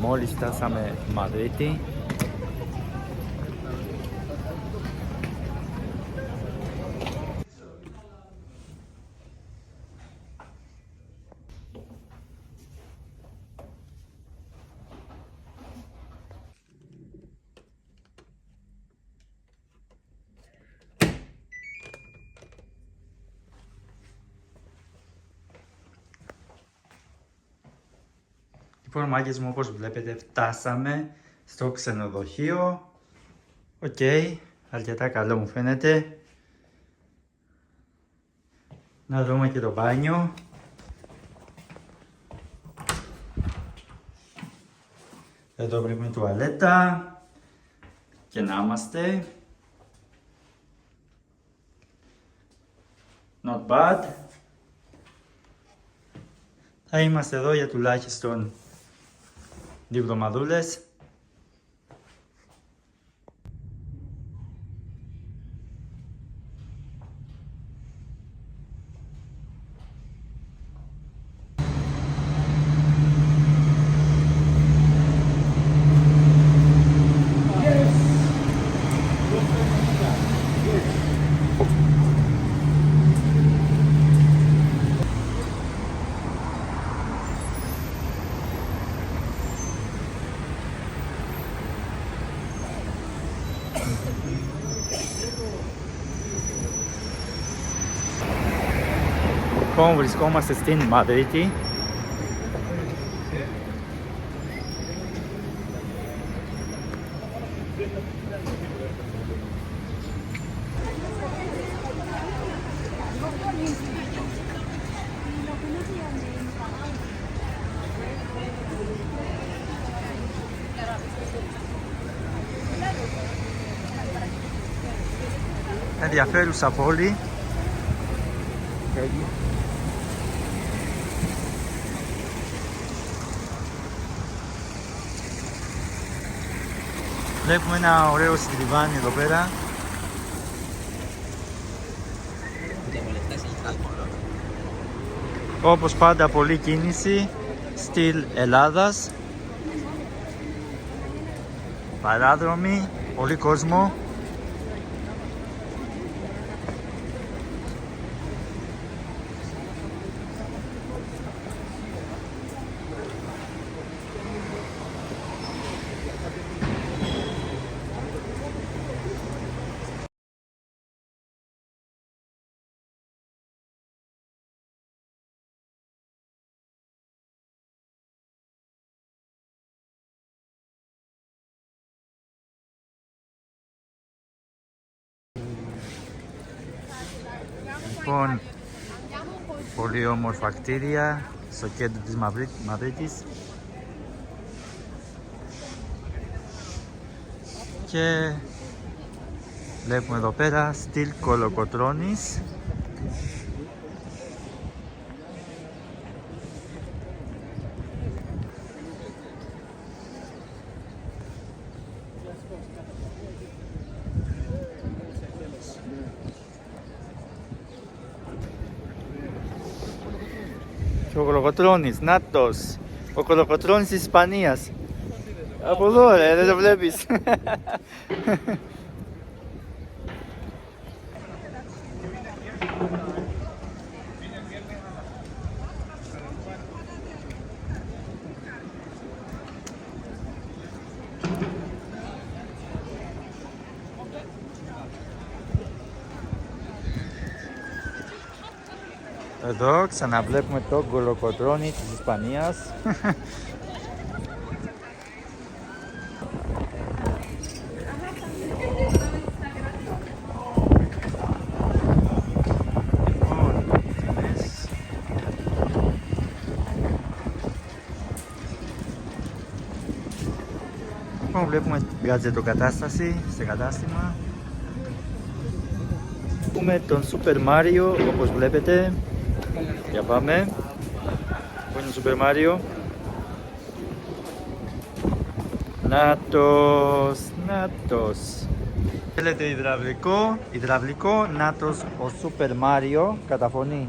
Μόλις φτάσαμε Μαδρίτη. Λοιπόν, μάγκες μου, όπως βλέπετε, φτάσαμε στο ξενοδοχείο. Οκ, αρκετά καλό μου φαίνεται. Να δούμε και το μπάνιο. Εδώ βλέπουμε τουαλέτα. Και να είμαστε. Not bad. Θα είμαστε εδώ για τουλάχιστον 2 εβδομαδούλες. Λοιπόν, βρισκόμαστε στην Μαδρίτη. Ενδιαφέρουσα πόλη. Βλέπουμε ένα ωραίο στριβάνι εδώ πέρα. Όπως πάντα, πολλή κίνηση, στυλ Ελλάδας. Παράδρομοι, πολύ κόσμο. Λοιπόν, πολύ όμορφα κτίρια στο κέντρο της Μαδρίτης και βλέπουμε εδώ πέρα στυλ Κολοκοτρώνης. Και ο Κολοκοτρώνης, νάτος, ο Κολοκοτρώνης της Ισπανίας. Από εδώ ρε, δεν το βλέπεις. Εδώ ξαναβλέπουμε τον Κολοκοτρώνη της Ισπανίας. Λοιπόν, βλέπουμε την γκατζετοκατάσταση σε κατάστημα. Έχουμε τον Super Mario, όπως βλέπετε. Για πάμε. Πού είναι ο Super Mario? Νάτος, νάτος. Θέλετε υδραυλικό, νάτος ο Super Mario, κατά φωνή.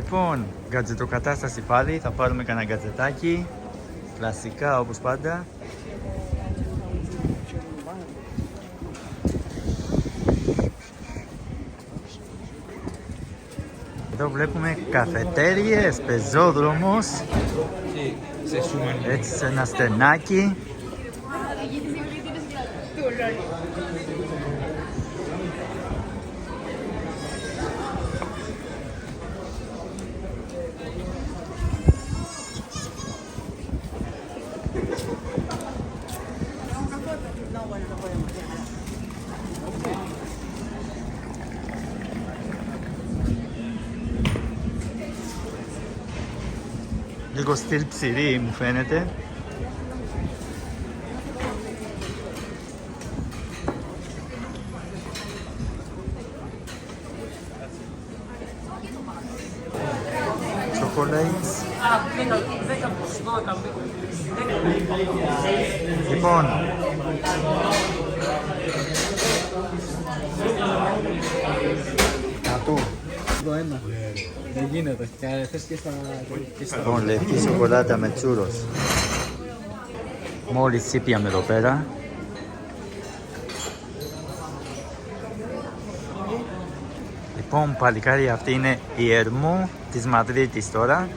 Λοιπόν, γκατζετοκατάσταση πάλι, θα πάρουμε κανένα γκατζετάκι, κλασικά όπως πάντα. Εδώ βλέπουμε καφετέριες, πεζόδρομος, έτσι σε ένα στενάκι. Λίγο στυλ ψηρή μου φαίνεται. Chocolates. Λοιπόν, Κατού. Δεν γίνεται. Θες και στα... Λοιπόν, λευκή σοκολάτα με τσούρος. Μόλις τσίπιαμε εδώ πέρα. Λοιπόν, παλικάρι, αυτή είναι η Ερμού της Μαδρίτης τώρα.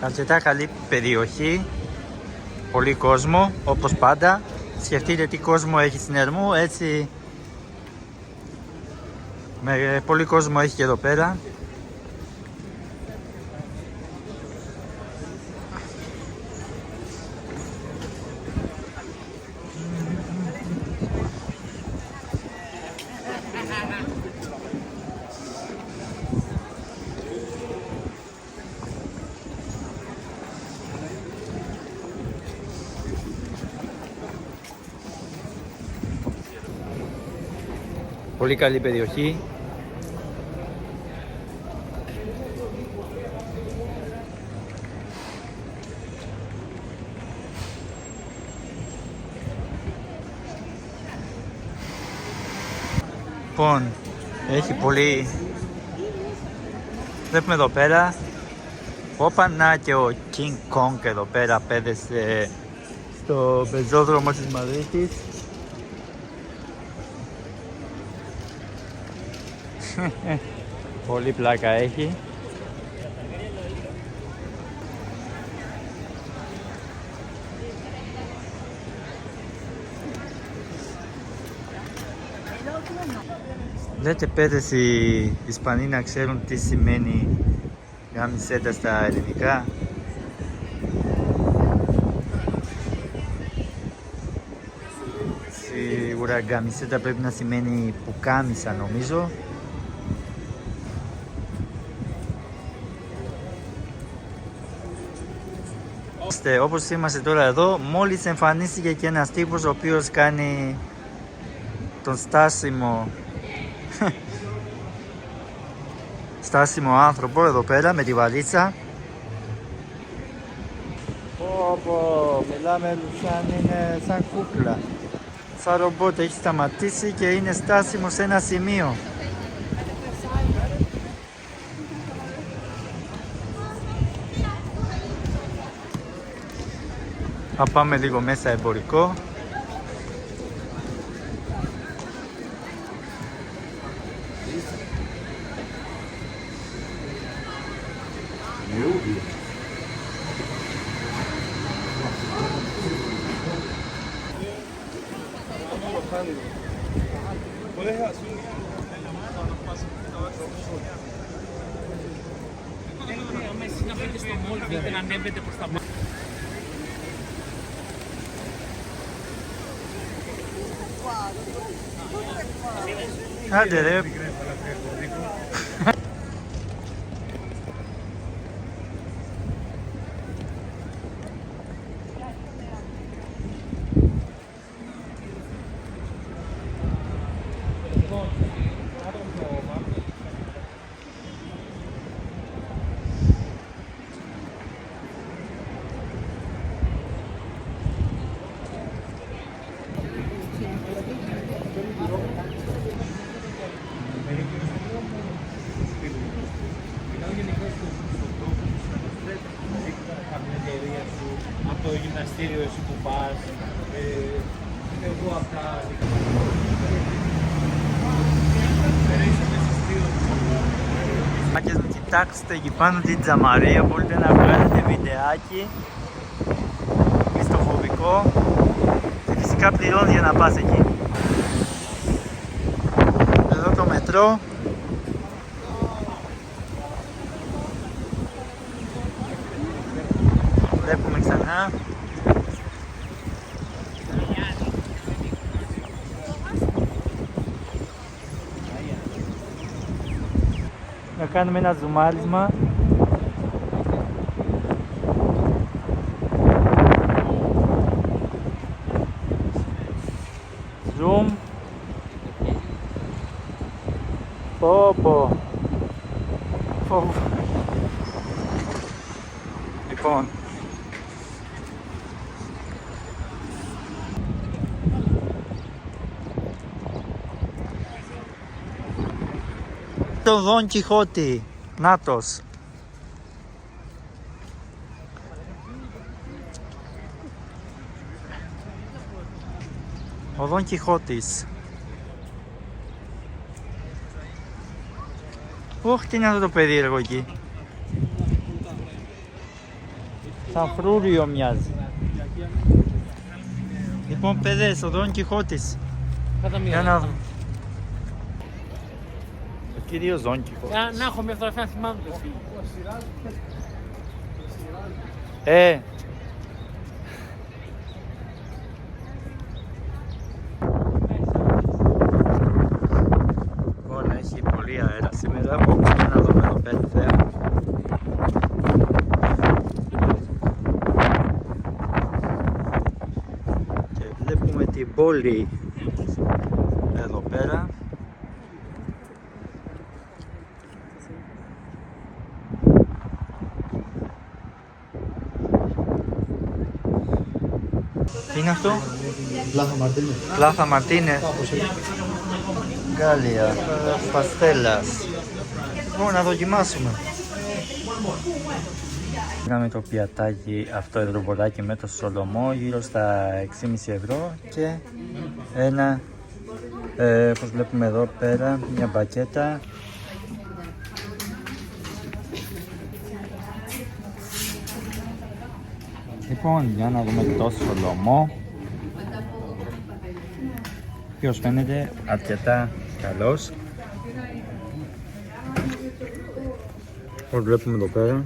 Αρκετά καλή περιοχή, πολύ κόσμο, όπως πάντα. Σκεφτείτε τι κόσμο έχει στην Ερμού, έτσι με πολύ κόσμο έχει και εδώ πέρα. Πολύ καλή περιοχή. Λοιπόν, έχει πολύ... Βλέπουμε εδώ πέρα. Όπα, να και ο King Kong εδώ πέρα πέδεσε στο πεζόδρομο της Μαδρίτης. Πολύ πλάκα έχει. Λέτε παιδες οι Ισπανοί να ξέρουν τι σημαίνει γαμισέτα στα ελληνικά. Σίγουρα γαμισέτα πρέπει να σημαίνει πουκάμισα νομίζω. Όπως είμαστε τώρα εδώ, μόλις εμφανίστηκε και ένας τύπος ο οποίος κάνει τον στάσιμο άνθρωπο εδώ πέρα με τη βαλίτσα. Μιλάμε σαν κούκλα, σαν ρομπότ, έχει σταματήσει και είναι στάσιμο σε ένα σημείο. Θα πάμε λίγο μέσα εμπορικό. Άντε ρε. στο γυμναστήριο εσύ που πας. Εγώ αυτά. Μάκες μου, κοιτάξτε εκεί πάνω την τζαμαρία, μπορείτε να βγάλετε βιντεάκι μισθοφοβικό και φυσικά πληρώνει για να πας εκεί. Εδώ το μετρό. Βλέπουμε ξανά. Να κάνουμε ένα ζουμάρισμα. Zoom. Πω. Λοιπόν. Το Δον Κιχώτη. Νάτος. Ο Δον Κιχώτης. Ωχ, τι είναι αυτό το περίεργο εκεί. Σαν φρούριο μοιάζει. Λοιπόν, παιδες, ο Δον Κιχώτης. Για να δω. Ο κύριος Δον Κιχώτης. Να έχω μια φωτογραφία να θυμάμαι το φίλο. Λοιπόν, έχει πολύ αέρα σήμερα. Μπορούμε να δούμε εδώ πέρα θέα. Και βλέπουμε την πόλη εδώ πέρα. Τι είναι αυτό? Πλάθα Μαρτίνε. Γκάλια, παστέλας. Λοιπόν, να δοκιμάσουμε. Πήραμε το πιατάκι αυτό εδώ μπολάκι με το Σολομό γύρω στα 6,5 ευρώ και ένα, όπως βλέπουμε εδώ πέρα, μια μπακέτα. Λοιπόν, για να δούμε το Σολομό, ποιος φαίνεται αρκετά καλός. Όπως βλέπουμε εδώ πέρα.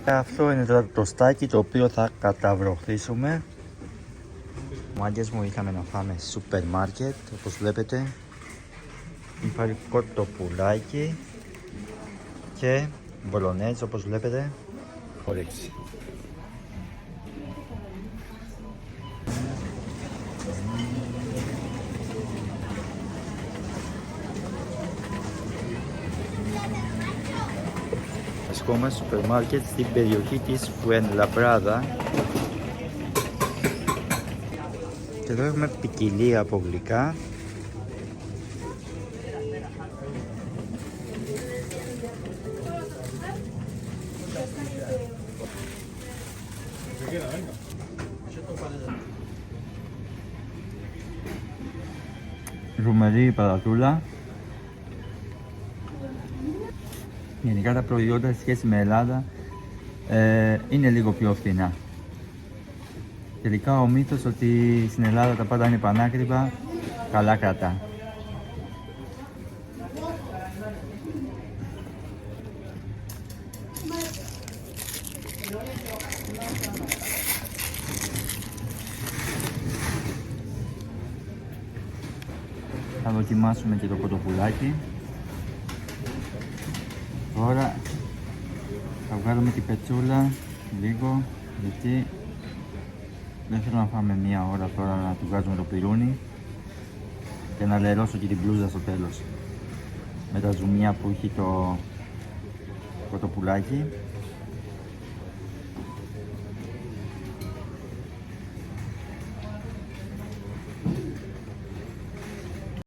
Αυτό είναι τώρα το στάκι το οποίο θα καταβροχθήσουμε. Μάγκες μου, είχαμε να φάμε σούπερ μάρκετ, όπως βλέπετε. Υπάρχει κοτοπουλάκι και μπολονέτζ, όπως βλέπετε. Όρεξη. Βρισκόμαστε στο σούπερ μάρκετ στην περιοχή της Φουενλαμπράδα και εδώ έχουμε ποικιλία από γλυκά. Ρουμερή πατατούλα. Γενικά τα προϊόντα σε σχέση με Ελλάδα είναι λίγο πιο φθηνά. Τελικά ο μύθος ότι στην Ελλάδα τα πάντα είναι πανάκριβα, καλά κρατά. Θα δοκιμάσουμε και το κοτοπουλάκι. Τώρα θα βγάλουμε την πετσούλα λίγο, γιατί δεν θέλω να φάμε μία ώρα τώρα να του βγάζουμε το πυρούνι και να λερώσω και την μπλούζα στο τέλος με τα ζουμιά που έχει το κοτοπουλάκι.